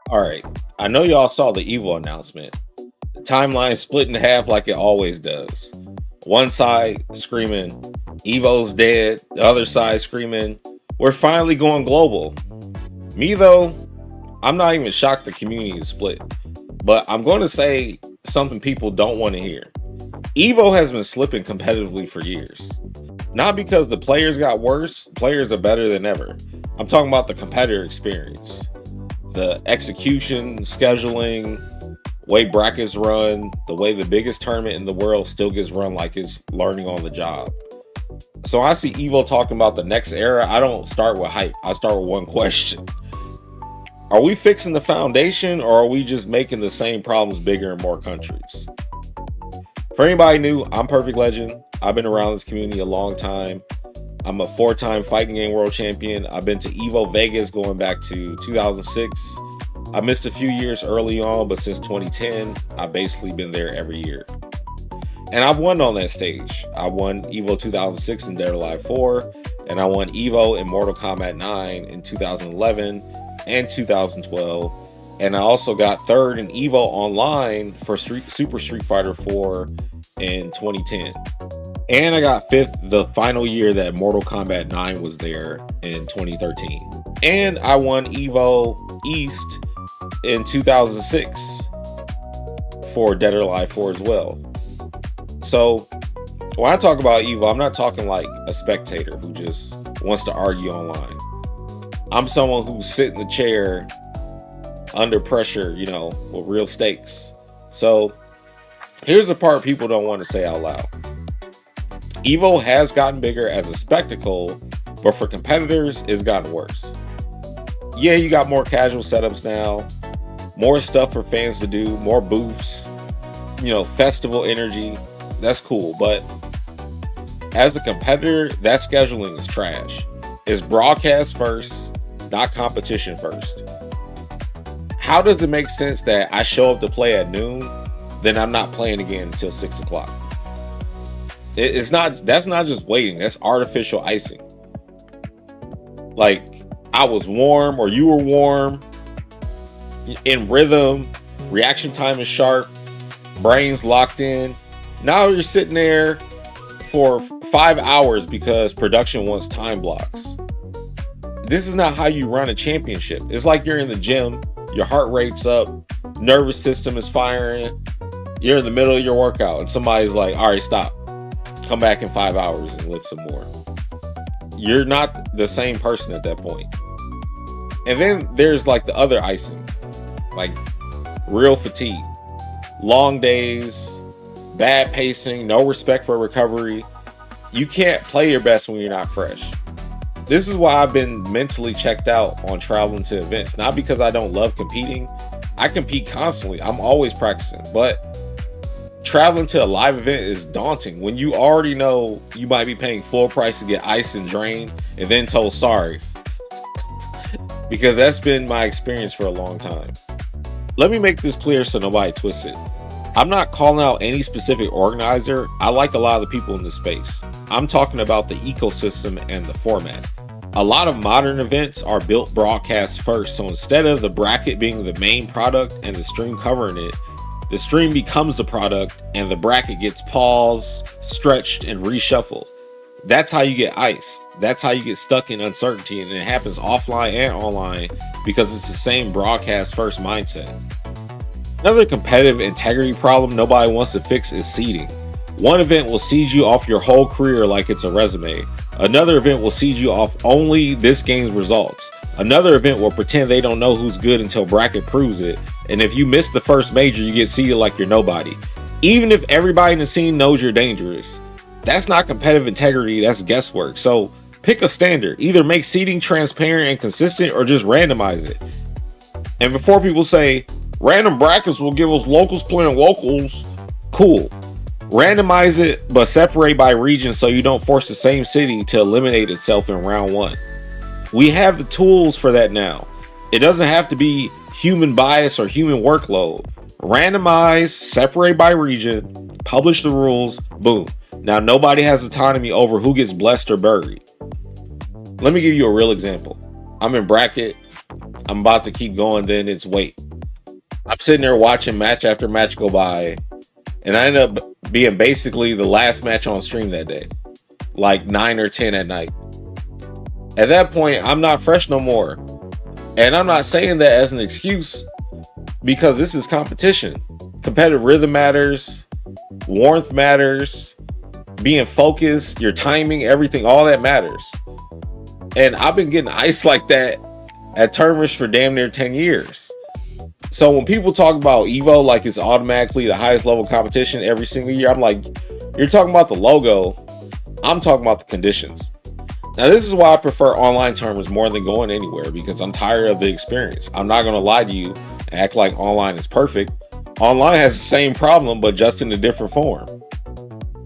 All right. I know y'all saw the EVO announcement. The timeline split in half like it always does. One side screaming, EVO's dead. The other side screaming, we're finally going global. Me, though, I'm not even shocked the community is split. But I'm going to say something people don't want to hear. EVO has been slipping competitively for years. Not because the players got worse, players are better than ever. I'm talking about the competitor experience. The execution, scheduling, way brackets run, the way the biggest tournament in the world still gets run like it's learning on the job. So I see Evo talking about the next era. I don't start with hype. I start with one question. Are we fixing the foundation, or are we just making the same problems bigger in more countries? For anybody new, I'm Perfect Legend. I've been around this community a long time. I'm a 4-time fighting game world champion. I've been to EVO Vegas going back to 2006. I missed a few years early on, but since 2010, I've basically been there every year. And I've won on that stage. I won EVO 2006 in Dead or Alive 4, and I won EVO in Mortal Kombat 9 in 2011 and 2012. And I also got third in EVO Online for Super Street Fighter 4 in 2010. And I got fifth the final year that Mortal Kombat 9 was there in 2013. And I won EVO East in 2006 for Dead or Alive 4 as well. So when I talk about EVO, I'm not talking like a spectator who just wants to argue online. I'm someone who's sit in the chair under pressure, with real stakes. So here's the part people don't want to say out loud. EVO has gotten bigger as a spectacle, but for competitors, it's gotten worse. Yeah, you got more casual setups now, more stuff for fans to do, more booths, festival energy. That's cool, but as a competitor, that scheduling is trash. It's broadcast first, not competition first. How does it make sense that I show up to play at noon, then I'm not playing again until 6 o'clock? That's not just waiting, that's artificial icing. Like, I was warm or you were warm, in rhythm, reaction time is sharp, brains locked in. Now you're sitting there for 5 hours because production wants time blocks. This is not how you run a championship. It's like you're in the gym, your heart rate's up, nervous system is firing, you're in the middle of your workout, and somebody's like, all right, stop. Come back in 5 hours and lift some more. You're not the same person at that point. And then there's like the other icing, like real fatigue, long days, bad pacing, no respect for recovery. You can't play your best when you're not fresh. This is why I've been mentally checked out on traveling to events. Not because I don't love competing. I compete constantly. I'm always practicing. But traveling to a live event is daunting when you already know you might be paying full price to get iced and drained and then told sorry. Because that's been my experience for a long time. Let me make this clear so nobody twists it. I'm not calling out any specific organizer. I like a lot of the people in this space. I'm talking about the ecosystem and the format. A lot of modern events are built broadcast first, so instead of the bracket being the main product and the stream covering it, the stream becomes the product and the bracket gets paused, stretched, and reshuffled. That's how you get iced. That's how you get stuck in uncertainty, and it happens offline and online because it's the same broadcast first mindset. Another competitive integrity problem nobody wants to fix is seeding. One event will seed you off your whole career like it's a resume. Another event will seed you off only this game's results. Another event will pretend they don't know who's good until bracket proves it. And if you miss the first major, you get seeded like you're nobody. Even if everybody in the scene knows you're dangerous. That's not competitive integrity, that's guesswork. So pick a standard. Either make seeding transparent and consistent or just randomize it. And before people say, random brackets will give us locals playing locals, cool. Randomize it, but separate by region so you don't force the same city to eliminate itself in round one. We have the tools for that now. It doesn't have to be human bias or human workload. Randomize, separate by region, publish the rules, boom. Now nobody has autonomy over who gets blessed or buried. Let me give you a real example. I'm in bracket. I'm about to keep going, then it's wait. I'm sitting there watching match after match go by, and I end up being basically the last match on stream that day, like 9 or 10 at night. At that point, I'm not fresh no more. And I'm not saying that as an excuse, because this is competition. Competitive rhythm matters, warmth matters, being focused, your timing, everything, all that matters. And I've been getting iced like that at tournaments for damn near 10 years. So when people talk about EVO like it's automatically the highest level competition every single year, I'm like, you're talking about the logo. I'm talking about the conditions. Now, this is why I prefer online tournaments more than going anywhere, because I'm tired of the experience. I'm not going to lie to you and act like online is perfect. Online has the same problem, but just in a different form.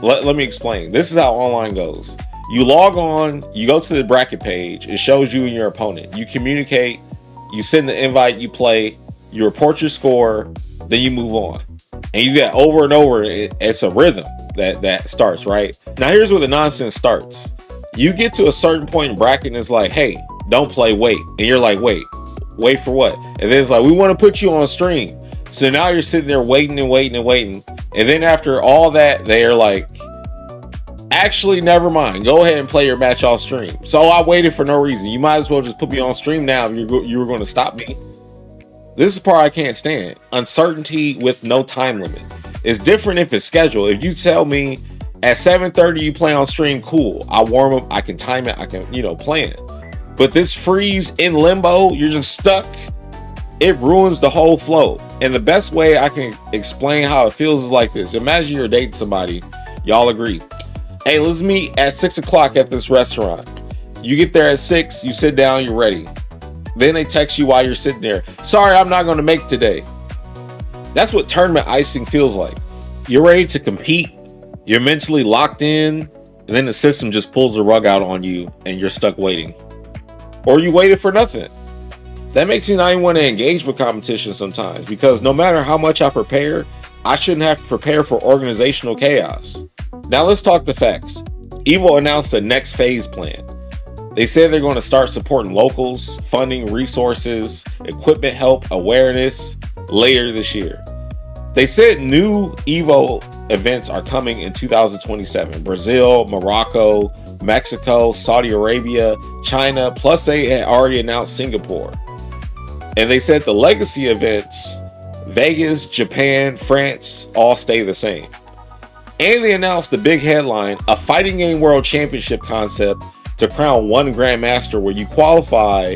Let me explain. This is how online goes. You log on, you go to the bracket page, it shows you and your opponent. You communicate, you send the invite, you play, you report your score, then you move on. And you get over and over, it's a rhythm that starts, right? Now here's where the nonsense starts. You get to a certain point in bracket and it's like, hey, don't play, wait. And you're like, wait for what? And then it's like, we want to put you on stream. So now you're sitting there waiting and waiting and waiting. And then after all that, they're like, actually, never mind. Go ahead and play your match off stream. So I waited for no reason. You might as well just put me on stream now if you were going to stop me. This is the part I can't stand. Uncertainty with no time limit. It's different if it's scheduled. If you tell me at 7:30 you play on stream, cool. I warm up. I can time it. I can, plan it. But this freeze in limbo, you're just stuck. It ruins the whole flow. And the best way I can explain how it feels is like this. Imagine you're dating somebody. Y'all agree. Hey, let's meet at 6 o'clock at this restaurant. You get there at 6, you sit down, you're ready. Then they text you while you're sitting there. Sorry, I'm not going to make it today. That's what tournament icing feels like. You're ready to compete. You're mentally locked in. And then the system just pulls the rug out on you and you're stuck waiting. Or you waited for nothing. That makes me not even want to engage with competition sometimes, because no matter how much I prepare, I shouldn't have to prepare for organizational chaos. Now let's talk the facts. EVO announced the next phase plan. They said they're going to start supporting locals, funding, resources, equipment help, awareness later this year. They said new EVO events are coming in 2027. Brazil, Morocco, Mexico, Saudi Arabia, China, plus they had already announced Singapore. And they said the legacy events, Vegas, Japan, France, all stay the same. And they announced the big headline, a fighting game world championship concept to crown one Grandmaster, where you qualify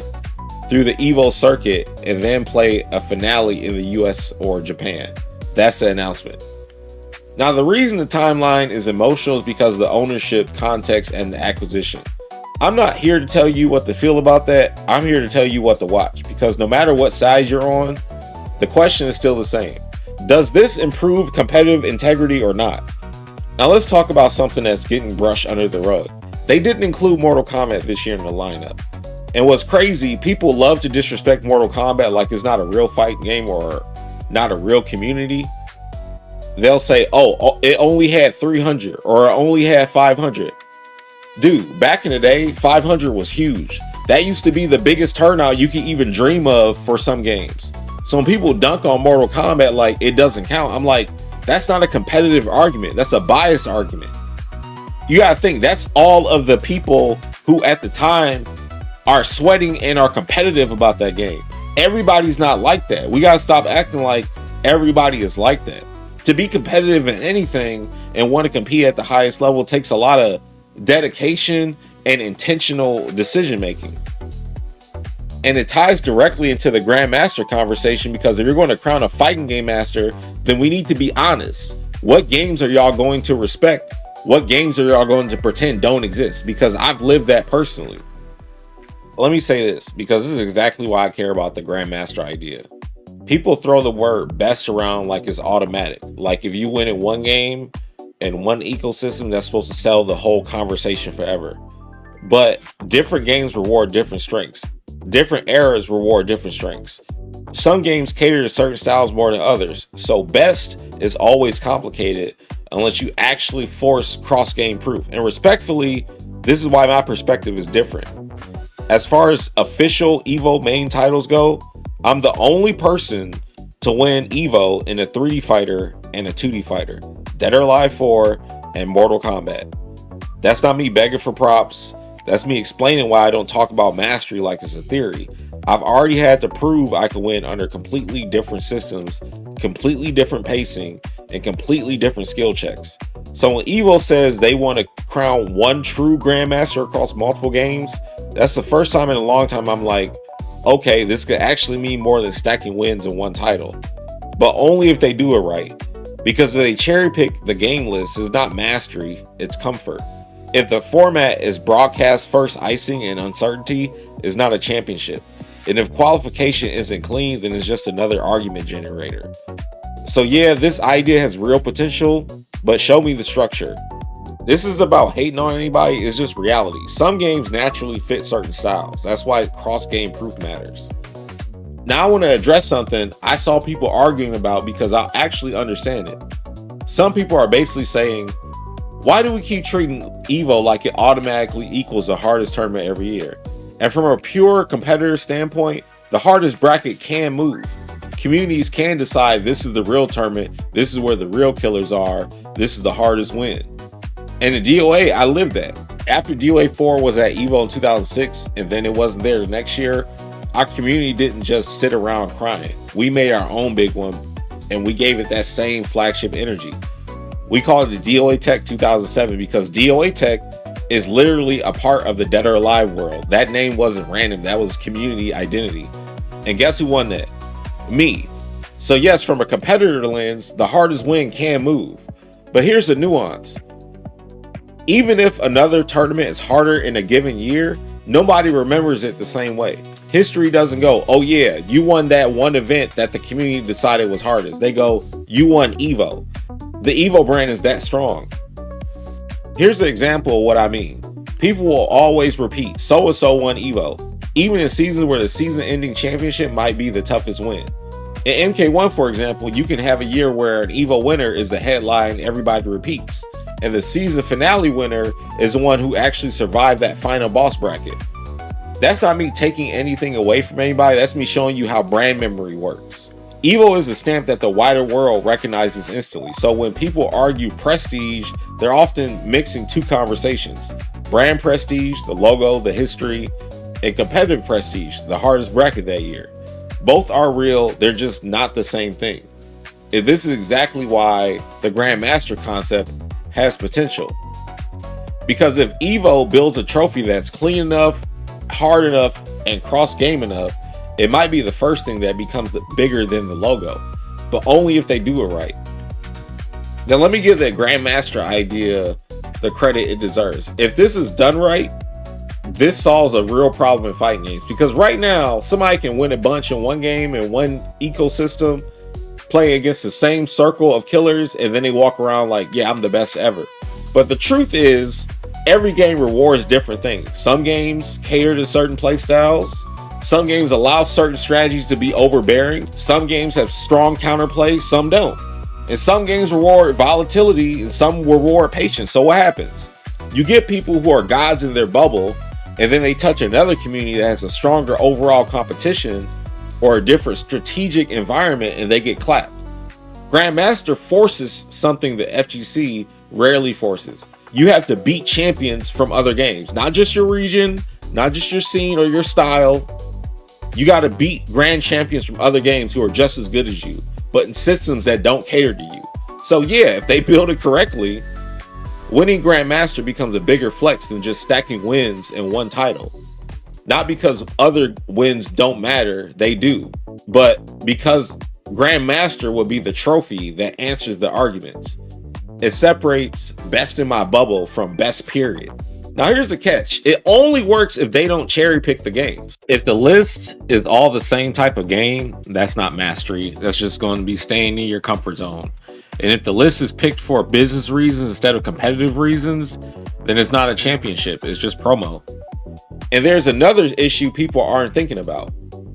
through the EVO circuit and then play a finale in the US or Japan. That's the announcement. Now, the reason the timeline is emotional is because of the ownership, context, and the acquisition. I'm not here to tell you what to feel about that. I'm here to tell you what to watch, because no matter what side you're on, the question is still the same. Does this improve competitive integrity or not? Now let's talk about something that's getting brushed under the rug. They didn't include Mortal Kombat this year in the lineup. And what's crazy, people love to disrespect Mortal Kombat like it's not a real fighting game or not a real community. They'll say, oh, it only had 300 or it only had 500. Dude, back in the day, 500 was huge. That used to be the biggest turnout you could even dream of for some games. So when people dunk on Mortal Kombat like it doesn't count, I'm like, that's not a competitive argument. That's a biased argument. You gotta think, that's all of the people who at the time are sweating and are competitive about that game. Everybody's not like that. We gotta stop acting like everybody is like that. To be competitive in anything and want to compete at the highest level takes a lot of dedication and intentional decision making. And it ties directly into the Grandmaster conversation, because if you're going to crown a fighting game master, then we need to be honest. What games are y'all going to respect? What games are y'all going to pretend don't exist? Because I've lived that personally. Let me say this, because this is exactly why I care about the Grandmaster idea. People throw the word best around like it's automatic. Like if you win in one game and one ecosystem, that's supposed to sell the whole conversation forever. But different games reward different strengths. Different eras reward different strengths. Some games cater to certain styles more than others. So best is always complicated unless you actually force cross-game proof. And respectfully, this is why my perspective is different. As far as official EVO main titles go, I'm the only person to win EVO in a 3D fighter and a 2D fighter, Dead or Alive 4 and Mortal Kombat. That's not me begging for props. That's me explaining why I don't talk about mastery like it's a theory. I've already had to prove I can win under completely different systems, completely different pacing, and completely different skill checks. So when EVO says they want to crown one true Grandmaster across multiple games, that's the first time in a long time I'm like, okay, this could actually mean more than stacking wins in one title. But only if they do it right. Because if they cherry pick the game list, it's not mastery, it's comfort. If the format is broadcast first icing and uncertainty, it's not a championship. And if qualification isn't clean, then it's just another argument generator. So yeah, this idea has real potential, but show me the structure. This is about hating on anybody, it's just reality. Some games naturally fit certain styles. That's why cross-game proof matters. Now I want to address something I saw people arguing about because I actually understand it. Some people are basically saying, why do we keep treating EVO like it automatically equals the hardest tournament every year? And from a pure competitor standpoint, the hardest bracket can move. Communities can decide this is the real tournament, this is where the real killers are, this is the hardest win. And in DOA, I lived that. After DOA 4 was at EVO in 2006, and then it wasn't there the next year, our community didn't just sit around crying. We made our own big one, and we gave it that same flagship energy. We call it the DOA Tech 2007 because DOA Tech is literally a part of the Dead or Alive world. That name wasn't random, that was community identity. And guess who won that? Me. So yes, from a competitor lens, the hardest win can move. But here's the nuance. Even if another tournament is harder in a given year, nobody remembers it the same way. History doesn't go, oh yeah, you won that one event that the community decided was hardest. They go, you won EVO. The EVO brand is that strong. Here's an example of what I mean. People will always repeat, so-and-so won EVO, even in seasons where the season-ending championship might be the toughest win. In MK1, for example, you can have a year where an EVO winner is the headline everybody repeats, and the season finale winner is the one who actually survived that final boss bracket. That's not me taking anything away from anybody, that's me showing you how brand memory works. EVO is a stamp that the wider world recognizes instantly, so when people argue prestige, they're often mixing two conversations. Brand prestige, the logo, the history, and competitive prestige, the hardest bracket that year. Both are real, they're just not the same thing. And this is exactly why the Grandmaster concept has potential. Because if EVO builds a trophy that's clean enough, hard enough, and cross-game enough, it might be the first thing that becomes bigger than the logo, but only if they do it right. Now let me give the Grandmaster idea the credit it deserves. If this is done right, this solves a real problem in fighting games, because right now somebody can win a bunch in one game in one ecosystem, playing against the same circle of killers, and then they walk around like, yeah, I'm the best ever. But the truth is, every game rewards different things. Some games cater to certain play styles. Some games allow certain strategies to be overbearing. Some games have strong counterplay, some don't. And some games reward volatility and some reward patience. So what happens? You get people who are gods in their bubble, and then they touch another community that has a stronger overall competition or a different strategic environment, and they get clapped. Grandmaster forces something that FGC rarely forces. You have to beat champions from other games, not just your region, not just your scene or your style. You got to beat grand champions from other games who are just as good as you, but in systems that don't cater to you. So yeah, if they build it correctly, winning Grandmaster becomes a bigger flex than just stacking wins in one title. Not because other wins don't matter, they do, but because Grandmaster will be the trophy that answers the arguments. It separates best in my bubble from best period. Now here's the catch. It only works if they don't cherry pick the games. If the list is all the same type of game, that's not mastery. That's just going to be staying in your comfort zone. And if the list is picked for business reasons instead of competitive reasons, then it's not a championship. It's just promo. And there's another issue people aren't thinking about.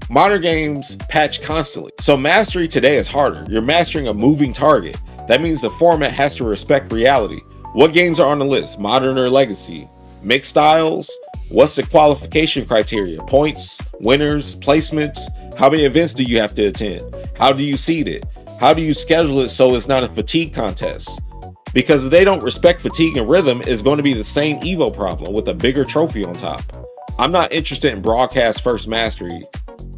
Modern games patch constantly. So mastery today is harder. You're mastering a moving target. That means the format has to respect reality. What games are on the list? Modern or legacy? Mixed styles? What's the qualification criteria? Points, winners, placements? How many events do you have to attend? How do you seed it? How do you schedule it so it's not a fatigue contest? Because if they don't respect fatigue and rhythm, it's going to be the same EVO problem with a bigger trophy on top. I'm not interested in broadcast first mastery.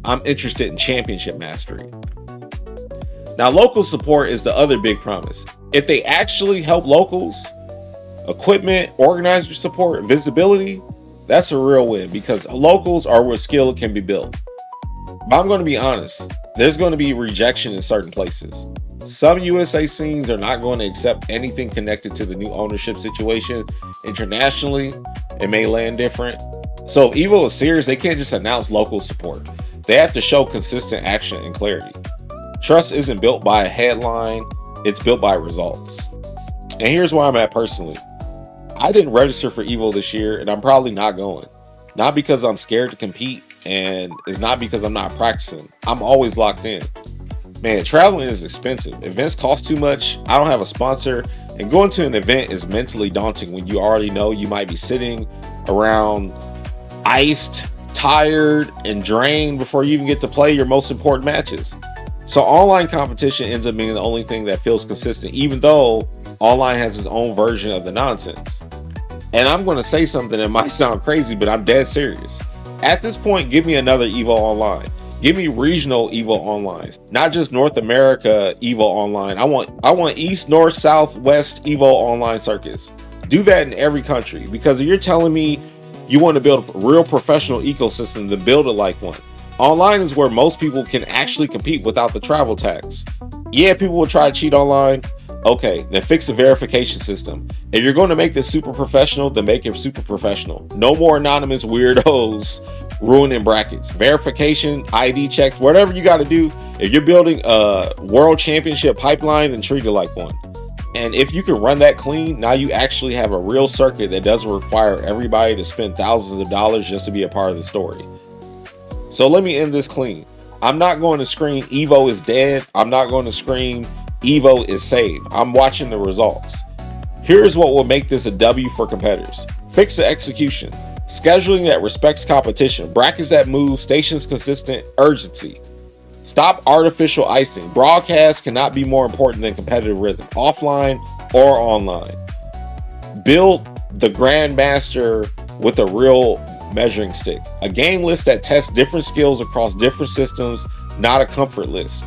I'm interested in championship mastery. Now, local support is the other big promise. If they actually help locals, equipment, organizer support, visibility, that's a real win, because locals are where skill can be built. But I'm going to be honest, there's going to be rejection in certain places. Some USA scenes are not going to accept anything connected to the new ownership situation. Internationally, it may land different. So if EVO is serious, they can't just announce local support. They have to show consistent action and clarity. Trust isn't built by a headline, it's built by results. And here's where I'm at personally. I didn't register for EVO this year, and I'm probably not going. Not because I'm scared to compete, and it's not because I'm not practicing. I'm always locked in. Man, traveling is expensive. Events cost too much. I don't have a sponsor. And going to an event is mentally daunting when you already know you might be sitting around iced, tired, and drained before you even get to play your most important matches. So online competition ends up being the only thing that feels consistent, even though online has its own version of the nonsense. And I'm going to say something that might sound crazy, but I'm dead serious. At this point, give me another EVO Online. Give me regional EVO Online, not just North America EVO Online. I want East, North, South, West EVO Online circuits. Do that in every country, because if you're telling me you want to build a real professional ecosystem, then build it like one. Online is where most people can actually compete without the travel tax. Yeah, people will try to cheat online. Okay, then fix the verification system. If you're going to make this super professional, then make it super professional. No more anonymous weirdos ruining brackets. Verification, ID checks, whatever you got to do. If you're building a world championship pipeline, then treat it like one. And if you can run that clean, now you actually have a real circuit that doesn't require everybody to spend thousands of dollars just to be a part of the story. So let me end this clean. I'm not going to scream EVO is dead. I'm not going to scream EVO is saved. I'm watching the results. Here's what will make this a W for competitors. Fix the execution. Scheduling that respects competition. Brackets that move. Stations consistent. Urgency. Stop artificial icing. Broadcast cannot be more important than competitive rhythm, offline or online. Build the Grandmaster with a real measuring stick. A game list that tests different skills across different systems, not a comfort list.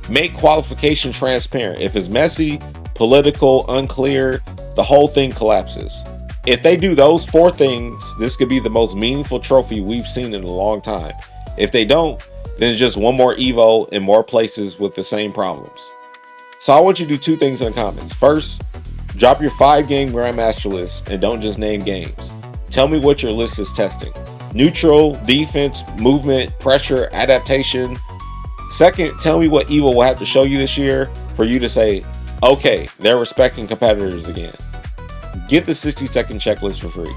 Make qualification transparent. If it's messy, political, unclear, the whole thing collapses. If they do those four things, this could be the most meaningful trophy we've seen in a long time. If they don't, then it's just one more EVO in more places with the same problems. So I want you to do two things in the comments. First, drop your 5-game Grandmaster list and don't just name games. Tell me what your list is testing. Neutral, defense, movement, pressure, adaptation. Second, tell me what EVO will have to show you this year for you to say, okay, they're respecting competitors again. Get the 60-second checklist for free.